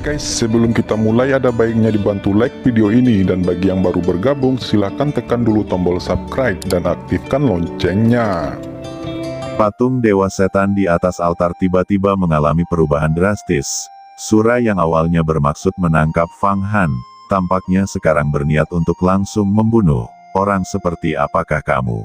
guys, sebelum kita mulai ada baiknya dibantu like video ini, dan bagi yang baru bergabung silahkan tekan dulu tombol subscribe dan aktifkan loncengnya. Patung Dewa Setan di atas altar tiba-tiba mengalami perubahan drastis. Sura yang awalnya bermaksud menangkap Fang Han, tampaknya sekarang berniat untuk langsung membunuh. Orang seperti apakah kamu?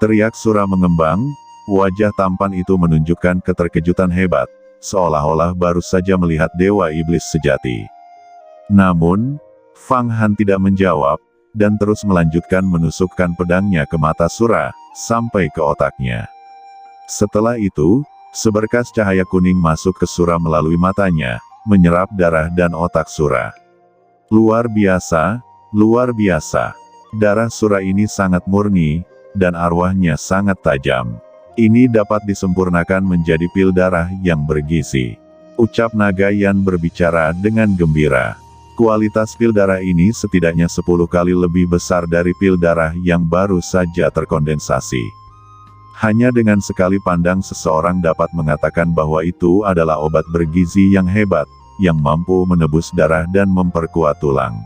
Teriak Sura mengembang, wajah tampan itu menunjukkan keterkejutan hebat, seolah-olah baru saja melihat Dewa Iblis sejati. Namun, Fang Han tidak menjawab, dan terus melanjutkan menusukkan pedangnya ke mata Sura, sampai ke otaknya. Setelah itu, seberkas cahaya kuning masuk ke Sura melalui matanya, menyerap darah dan otak Sura. Luar biasa, luar biasa. Darah Sura ini sangat murni, dan arwahnya sangat tajam. Ini dapat disempurnakan menjadi pil darah yang bergizi. Ucap naga Yan berbicara dengan gembira. Kualitas pil darah ini setidaknya 10 kali lebih besar dari pil darah yang baru saja terkondensasi. Hanya dengan sekali pandang seseorang dapat mengatakan bahwa itu adalah obat bergizi yang hebat, yang mampu menebus darah dan memperkuat tulang.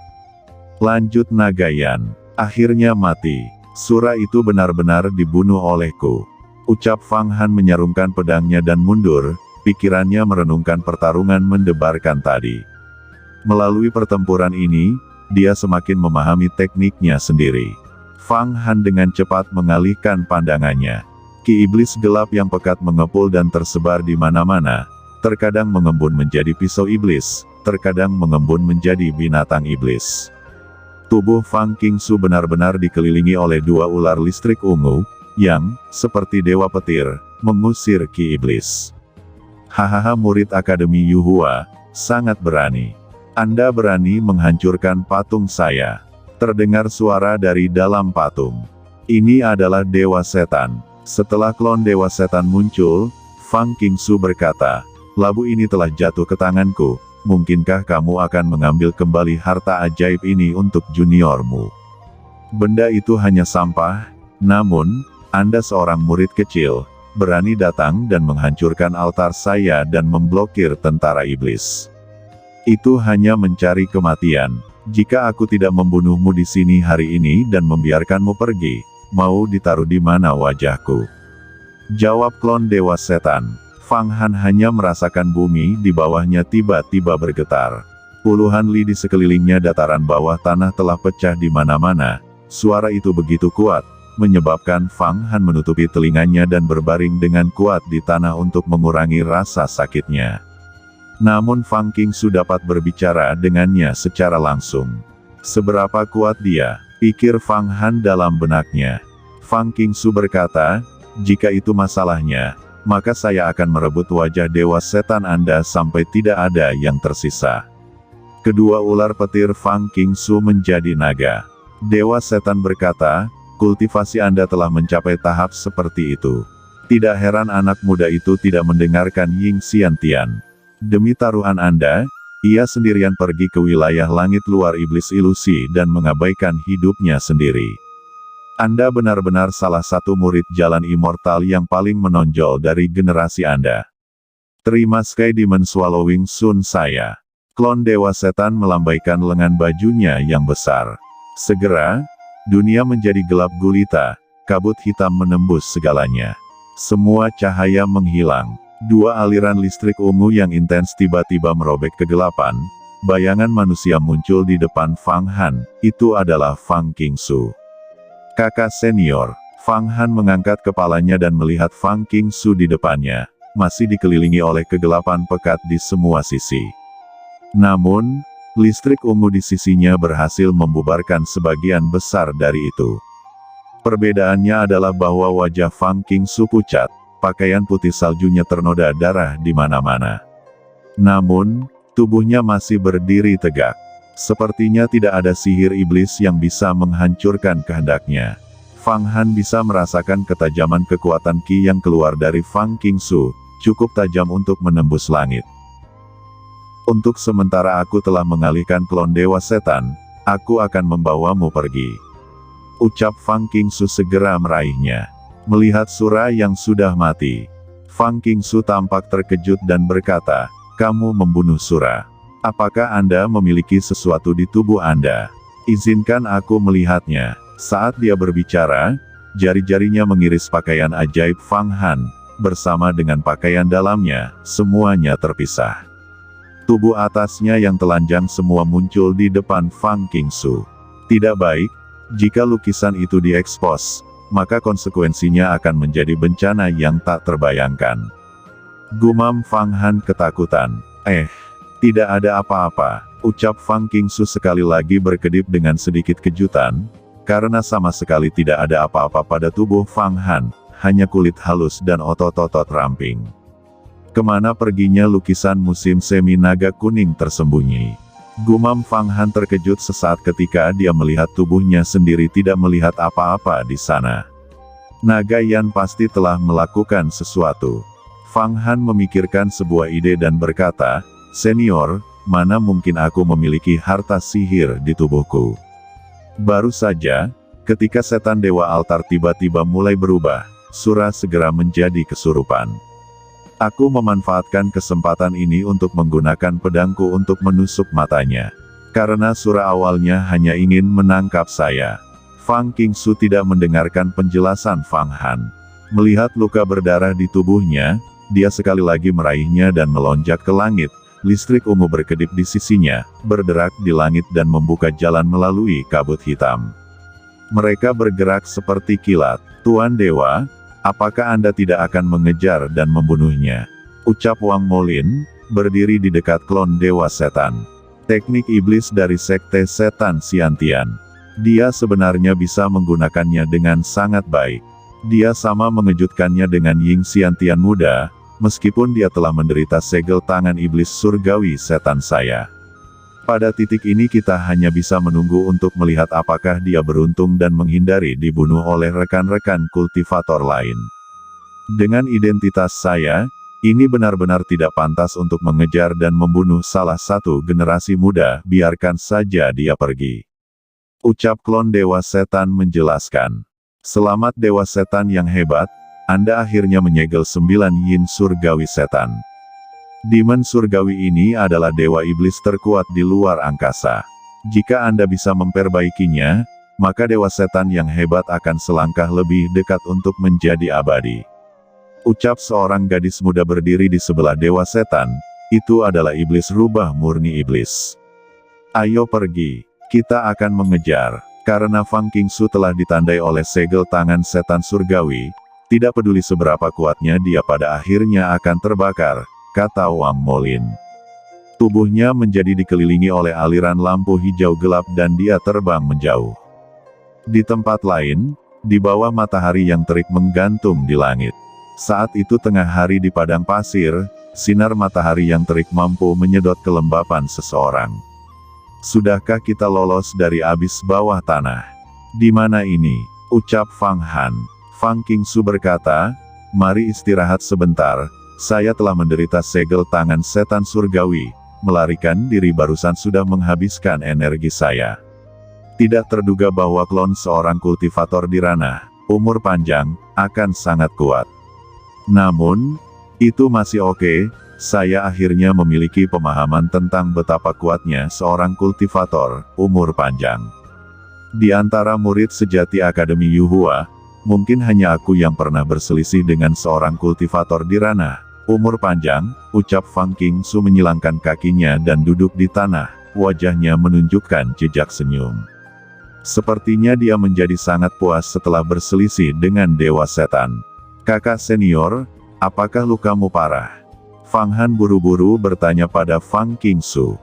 Lanjut naga Yan. Akhirnya mati. Sura itu benar-benar dibunuh olehku. Ucap Fang Han menyarungkan pedangnya dan mundur, pikirannya merenungkan pertarungan mendebarkan tadi. Melalui pertempuran ini, dia semakin memahami tekniknya sendiri. Fang Han dengan cepat mengalihkan pandangannya. Ki iblis gelap yang pekat mengepul dan tersebar di mana-mana, terkadang mengembun menjadi pisau iblis, terkadang mengembun menjadi binatang iblis. Tubuh Fang Qingsu benar-benar dikelilingi oleh dua ular listrik ungu, yang, seperti dewa petir, mengusir Ki Iblis. Hahaha, murid Akademi Yuhua, sangat berani. Anda berani menghancurkan patung saya. Terdengar suara dari dalam patung. Ini adalah Dewa Setan. Setelah klon Dewa Setan muncul, Fang Qingsu berkata, labu ini telah jatuh ke tanganku, mungkinkah kamu akan mengambil kembali harta ajaib ini untuk juniormu? Benda itu hanya sampah, namun, Anda seorang murid kecil, berani datang dan menghancurkan altar saya dan memblokir tentara iblis. Itu hanya mencari kematian. Jika aku tidak membunuhmu di sini hari ini dan membiarkanmu pergi, mau ditaruh di mana wajahku? Jawab klon Dewa Setan. Fang Han hanya merasakan bumi di bawahnya tiba-tiba bergetar. Puluhan li di sekelilingnya dataran bawah tanah telah pecah di mana-mana. Suara itu begitu kuat, menyebabkan Fang Han menutupi telinganya dan berbaring dengan kuat di tanah untuk mengurangi rasa sakitnya. Namun Fang Qingsu dapat berbicara dengannya secara langsung. Seberapa kuat dia? Pikir Fang Han dalam benaknya. Fang Qingsu berkata, jika itu masalahnya, maka saya akan merebut wajah Dewa Setan Anda sampai tidak ada yang tersisa. Kedua ular petir Fang Qingsu menjadi naga. Dewa Setan berkata, kultivasi Anda telah mencapai tahap seperti itu. Tidak heran anak muda itu tidak mendengarkan Ying Xiantian. Demi taruhan Anda, ia sendirian pergi ke wilayah langit luar iblis ilusi dan mengabaikan hidupnya sendiri. Anda benar-benar salah satu murid jalan immortal yang paling menonjol dari generasi Anda. Terima Sky Demon Swallowing Sun saya. Klon Dewa Setan melambaikan lengan bajunya yang besar. Segera, dunia menjadi gelap gulita, kabut hitam menembus segalanya. Semua cahaya menghilang. Dua aliran listrik ungu yang intens tiba-tiba merobek kegelapan. Bayangan manusia muncul di depan Fang Han, itu adalah Fang Qingsu. Kakak senior. Fang Han mengangkat kepalanya dan melihat Fang Qingsu di depannya, masih dikelilingi oleh kegelapan pekat di semua sisi. Namun, listrik ungu di sisinya berhasil membubarkan sebagian besar dari itu. Perbedaannya adalah bahwa wajah Fang Qingsu pucat, pakaian putih saljunya ternoda darah di mana-mana. Namun, tubuhnya masih berdiri tegak. Sepertinya tidak ada sihir iblis yang bisa menghancurkan kehendaknya. Fang Han bisa merasakan ketajaman kekuatan Qi yang keluar dari Fang Qingsu, cukup tajam untuk menembus langit. Untuk sementara aku telah mengalihkan klon Dewa Setan, aku akan membawamu pergi. Ucap Fang Qingsu segera meraihnya. Melihat Sura yang sudah mati, Fang Qingsu tampak terkejut dan berkata, kamu membunuh Sura. Apakah Anda memiliki sesuatu di tubuh Anda? Izinkan aku melihatnya. Saat dia berbicara, jari-jarinya mengiris pakaian ajaib Fang Han, bersama dengan pakaian dalamnya, semuanya terpisah. Tubuh atasnya yang telanjang semua muncul di depan Fang Qingsu. Tidak baik, jika lukisan itu diekspos, maka konsekuensinya akan menjadi bencana yang tak terbayangkan. Gumam Fang Han ketakutan. Tidak ada apa-apa, ucap Fang Qingsu sekali lagi berkedip dengan sedikit kejutan, karena sama sekali tidak ada apa-apa pada tubuh Fang Han, hanya kulit halus dan otot-otot ramping. Kemana perginya lukisan musim semi naga kuning tersembunyi? Gumam Fang Han terkejut sesaat ketika dia melihat tubuhnya sendiri tidak melihat apa-apa di sana. Naga Yan pasti telah melakukan sesuatu. Fang Han memikirkan sebuah ide dan berkata, "Senior, mana mungkin aku memiliki harta sihir di tubuhku?" Baru saja, ketika setan Dewa Altar tiba-tiba mulai berubah, Sura segera menjadi kesurupan. Aku memanfaatkan kesempatan ini untuk menggunakan pedangku untuk menusuk matanya. Karena Sura awalnya hanya ingin menangkap saya. Fang Qingsu tidak mendengarkan penjelasan Fang Han. Melihat luka berdarah di tubuhnya, dia sekali lagi meraihnya dan melonjak ke langit. Listrik ungu berkedip di sisinya, berderak di langit dan membuka jalan melalui kabut hitam. Mereka bergerak seperti kilat. "Tuan Dewa, apakah Anda tidak akan mengejar dan membunuhnya?" ucap Wang Molin, berdiri di dekat klon Dewa Setan. Teknik iblis dari Sekte Setan Xiantian. Dia sebenarnya bisa menggunakannya dengan sangat baik. Dia sama mengejutkannya dengan Ying Xiantian muda, meskipun dia telah menderita segel tangan iblis surgawi setan saya. Pada titik ini kita hanya bisa menunggu untuk melihat apakah dia beruntung dan menghindari dibunuh oleh rekan-rekan kultivator lain. Dengan identitas saya, ini benar-benar tidak pantas untuk mengejar dan membunuh salah satu generasi muda, biarkan saja dia pergi. Ucap klon Dewa Setan menjelaskan. Selamat Dewa Setan yang hebat, Anda akhirnya menyegel 9 yin surgawi setan. Demon surgawi ini adalah dewa iblis terkuat di luar angkasa. Jika Anda bisa memperbaikinya, maka dewa setan yang hebat akan selangkah lebih dekat untuk menjadi abadi. Ucap seorang gadis muda berdiri di sebelah dewa setan, itu adalah iblis rubah murni iblis. Ayo pergi, kita akan mengejar, karena Fang Qingsu telah ditandai oleh segel tangan setan surgawi. Tidak peduli seberapa kuatnya dia pada akhirnya akan terbakar, kata Wang Molin. Tubuhnya menjadi dikelilingi oleh aliran lampu hijau gelap dan dia terbang menjauh. Di tempat lain, di bawah matahari yang terik menggantung di langit. Saat itu tengah hari di padang pasir, sinar matahari yang terik mampu menyedot kelembapan seseorang. Sudahkah kita lolos dari abyss bawah tanah? Di mana ini? Ucap Fang Han. Fang Qingsu berkata, "Mari istirahat sebentar, saya telah menderita segel tangan setan surgawi, melarikan diri barusan sudah menghabiskan energi saya." Tidak terduga bahwa klon seorang kultivator di ranah, umur panjang, akan sangat kuat. Namun, itu masih oke, saya akhirnya memiliki pemahaman tentang betapa kuatnya seorang kultivator, umur panjang. Di antara murid sejati Akademi Yuhua, mungkin hanya aku yang pernah berselisih dengan seorang kultivator di ranah umur panjang, ucap Fang Qingsu menyilangkan kakinya dan duduk di tanah, wajahnya menunjukkan jejak senyum. Sepertinya dia menjadi sangat puas setelah berselisih dengan Dewa Setan. "Kakak senior, apakah lukamu parah?" Fang Han buru-buru bertanya pada Fang Qingsu.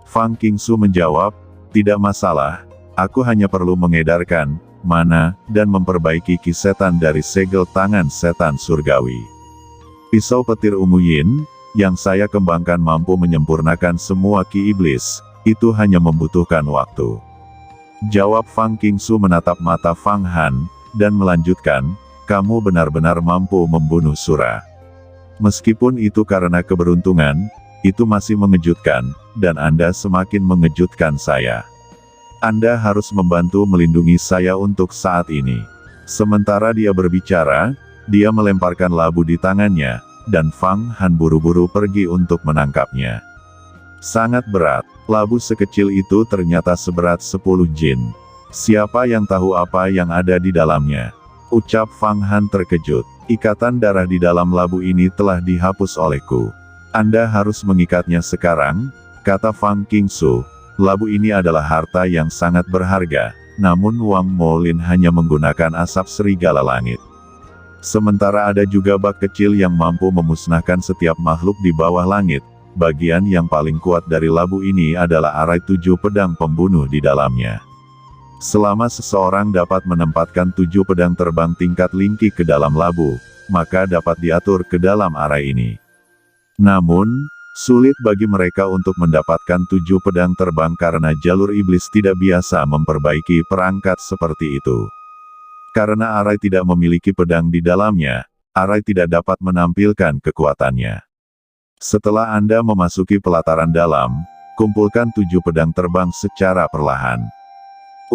Fang Qingsu menjawab, "Tidak masalah, aku hanya perlu mengedarkan mana, dan memperbaiki ki setan dari segel tangan setan surgawi. Pisau petir ungu yin, yang saya kembangkan mampu menyempurnakan semua ki iblis, itu hanya membutuhkan waktu." Jawab Fang Qingsu menatap mata Fang Han, dan melanjutkan, "Kamu benar-benar mampu membunuh Sura. Meskipun itu karena keberuntungan, itu masih mengejutkan, dan Anda semakin mengejutkan saya. Anda harus membantu melindungi saya untuk saat ini." Sementara dia berbicara, dia melemparkan labu di tangannya, dan Fang Han buru-buru pergi untuk menangkapnya. Sangat berat. Labu sekecil itu ternyata seberat 10 jin. Siapa yang tahu apa yang ada di dalamnya? Ucap Fang Han terkejut. Ikatan darah di dalam labu ini telah dihapus olehku. Anda harus mengikatnya sekarang, kata Fang Qingsu. Labu ini adalah harta yang sangat berharga, namun Wang Molin hanya menggunakan asap serigala langit. Sementara ada juga bak kecil yang mampu memusnahkan setiap makhluk di bawah langit. Bagian yang paling kuat dari labu ini adalah arai 7 pedang pembunuh di dalamnya. Selama seseorang dapat menempatkan 7 pedang terbang tingkat lingki ke dalam labu, maka dapat diatur ke dalam arai ini. Namun, sulit bagi mereka untuk mendapatkan 7 pedang terbang karena jalur iblis tidak biasa memperbaiki perangkat seperti itu. Karena arai tidak memiliki pedang di dalamnya, arai tidak dapat menampilkan kekuatannya. Setelah Anda memasuki pelataran dalam, kumpulkan 7 pedang terbang secara perlahan.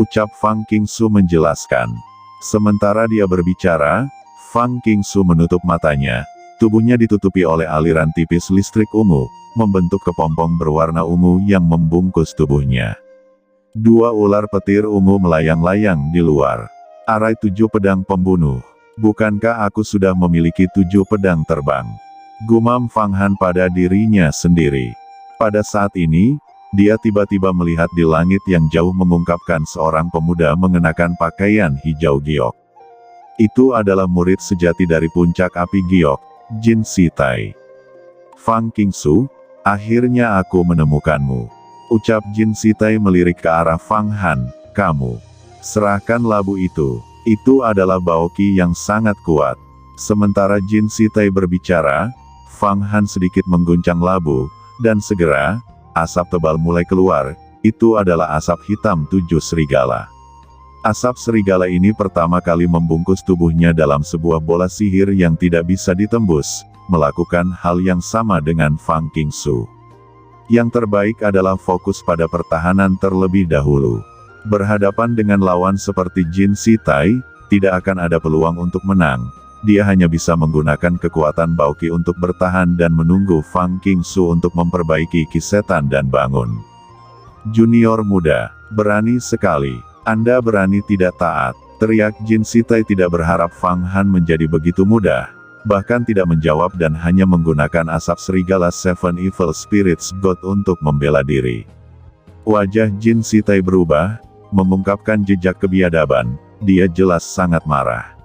Ucap Fang Qingsu menjelaskan. Sementara dia berbicara, Fang Qingsu menutup matanya, tubuhnya ditutupi oleh aliran tipis listrik ungu, membentuk kepompong berwarna ungu yang membungkus tubuhnya. 2 ular petir ungu melayang-layang di luar. Arai 7 pedang pembunuh. Bukankah aku sudah memiliki 7 pedang terbang? Gumam Fang Han pada dirinya sendiri. Pada saat ini, dia tiba-tiba melihat di langit yang jauh mengungkapkan seorang pemuda mengenakan pakaian hijau giok. Itu adalah murid sejati dari puncak api giok, Jin Sitai. Fang Qingsu, akhirnya aku menemukanmu. Ucap Jin Sitai melirik ke arah Fang Han, kamu. Serahkan labu itu adalah baoqi yang sangat kuat. Sementara Jin Sitai berbicara, Fang Han sedikit mengguncang labu, dan segera, asap tebal mulai keluar, itu adalah asap hitam 7 serigala. Asap serigala ini pertama kali membungkus tubuhnya dalam sebuah bola sihir yang tidak bisa ditembus, melakukan hal yang sama dengan Fang Qingsu. Yang terbaik adalah fokus pada pertahanan terlebih dahulu. Berhadapan dengan lawan seperti Jin Sitai, tidak akan ada peluang untuk menang. Dia hanya bisa menggunakan kekuatan baoqi untuk bertahan dan menunggu Fang Qingsu untuk memperbaiki kisetan dan bangun. Junior muda, berani sekali. Anda berani tidak taat, teriak Jin Sitai tidak berharap Fang Han menjadi begitu mudah, bahkan tidak menjawab dan hanya menggunakan asap serigala Seven Evil Spirits God untuk membela diri. Wajah Jin Sitai berubah, mengungkapkan jejak kebiadaban, dia jelas sangat marah.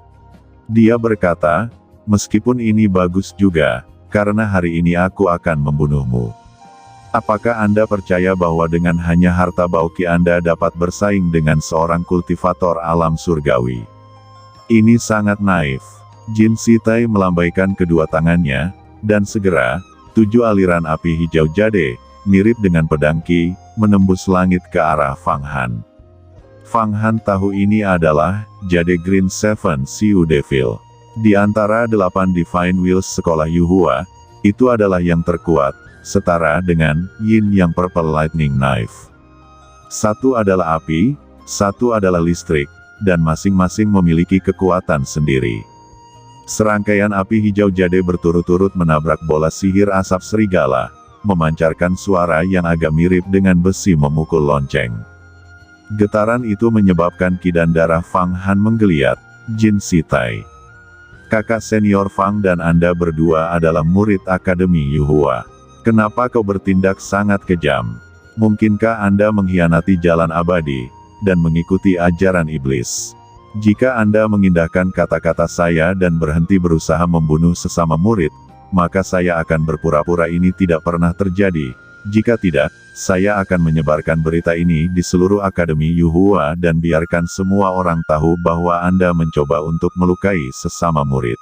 Dia berkata, meskipun ini bagus juga, karena hari ini aku akan membunuhmu. Apakah Anda percaya bahwa dengan hanya harta baoqi Anda dapat bersaing dengan seorang kultivator alam surgawi? Ini sangat naif. Jin Sitai melambaikan kedua tangannya, dan segera, 7 aliran api hijau jade, mirip dengan pedang Qi, menembus langit ke arah Fang Han. Fang Han tahu ini adalah Jade Green Seven Siu Devil. Di antara 8 Divine Wills sekolah Yuhua, itu adalah yang terkuat, setara dengan Yin yang Purple Lightning Knife. Satu adalah api, satu adalah listrik, dan masing-masing memiliki kekuatan sendiri. Serangkaian api hijau jade berturut-turut menabrak bola sihir asap serigala, memancarkan suara yang agak mirip dengan besi memukul lonceng. Getaran itu menyebabkan Qi dan darah Fang Han menggeliat. Jin Sitai, kakak senior Fang dan Anda berdua adalah murid Akademi Yuhua. Kenapa kau bertindak sangat kejam? Mungkinkah Anda mengkhianati jalan abadi, dan mengikuti ajaran iblis? Jika Anda mengindahkan kata-kata saya dan berhenti berusaha membunuh sesama murid, maka saya akan berpura-pura ini tidak pernah terjadi. Jika tidak, saya akan menyebarkan berita ini di seluruh Akademi Yuhua dan biarkan semua orang tahu bahwa Anda mencoba untuk melukai sesama murid.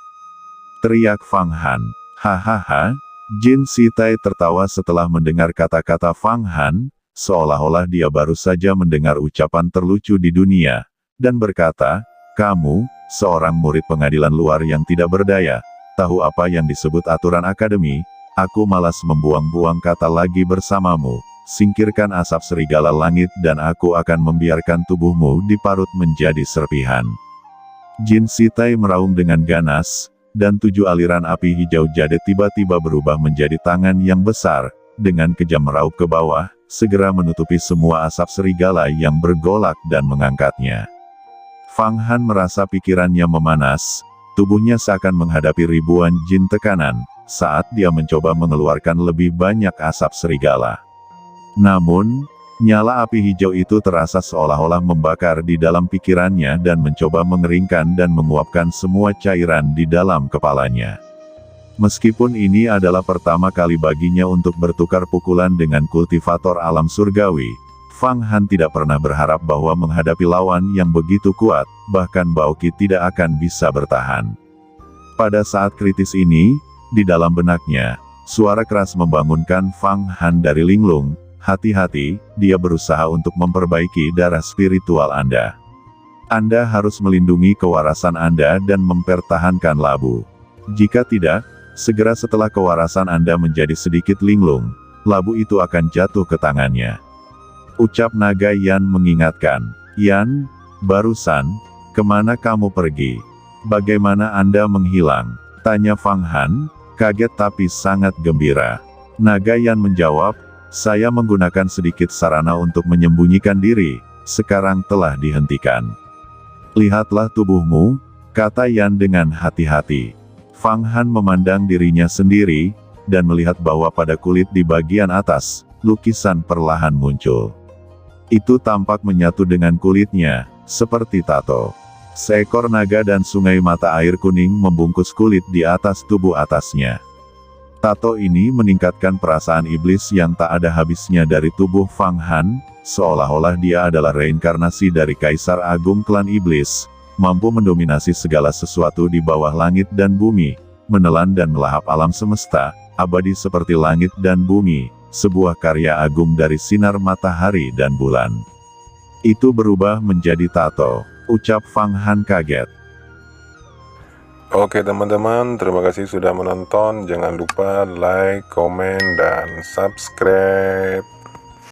Teriak Fang Han. Hahaha. Jin Sitai tertawa setelah mendengar kata-kata Fang Han, seolah-olah dia baru saja mendengar ucapan terlucu di dunia, dan berkata, kamu, seorang murid pengadilan luar yang tidak berdaya, tahu apa yang disebut aturan akademi? Aku malas membuang-buang kata lagi bersamamu. Singkirkan asap serigala langit dan aku akan membiarkan tubuhmu diparut menjadi serpihan. Jin Sitai meraung dengan ganas, dan 7 aliran api hijau jade tiba-tiba berubah menjadi tangan yang besar, dengan kejam meraup ke bawah, segera menutupi semua asap serigala yang bergolak dan mengangkatnya. Fang Han merasa pikirannya memanas, tubuhnya seakan menghadapi ribuan jin tekanan, saat dia mencoba mengeluarkan lebih banyak asap serigala. Namun, nyala api hijau itu terasa seolah-olah membakar di dalam pikirannya dan mencoba mengeringkan dan menguapkan semua cairan di dalam kepalanya. Meskipun ini adalah pertama kali baginya untuk bertukar pukulan dengan kultivator alam surgawi, Fang Han tidak pernah berharap bahwa menghadapi lawan yang begitu kuat, bahkan Baoqi tidak akan bisa bertahan. Pada saat kritis ini, di dalam benaknya, suara keras membangunkan Fang Han dari linglung. Hati-hati, dia berusaha untuk memperbaiki darah spiritual Anda. Anda harus melindungi kewarasan Anda dan mempertahankan labu. Jika tidak, segera setelah kewarasan Anda menjadi sedikit linglung, labu itu akan jatuh ke tangannya. Ucap naga Yan mengingatkan. Yan, barusan, kemana kamu pergi? Bagaimana Anda menghilang? Tanya Fang Han, kaget tapi sangat gembira. Naga Yan menjawab, saya menggunakan sedikit sarana untuk menyembunyikan diri, sekarang telah dihentikan. Lihatlah tubuhmu, kata Yan dengan hati-hati. Fang Han memandang dirinya sendiri, dan melihat bahwa pada kulit di bagian atas, lukisan perlahan muncul. Itu tampak menyatu dengan kulitnya, seperti tato. Seekor naga dan sungai mata air kuning membungkus kulit di atas tubuh atasnya. Tato ini meningkatkan perasaan iblis yang tak ada habisnya dari tubuh Fang Han, seolah-olah dia adalah reinkarnasi dari Kaisar Agung Klan Iblis, mampu mendominasi segala sesuatu di bawah langit dan bumi, menelan dan melahap alam semesta, abadi seperti langit dan bumi, sebuah karya agung dari sinar matahari dan bulan. Itu berubah menjadi tato, ucap Fang Han kaget. Oke teman-teman, terima kasih sudah menonton. Jangan lupa like, komen, dan subscribe.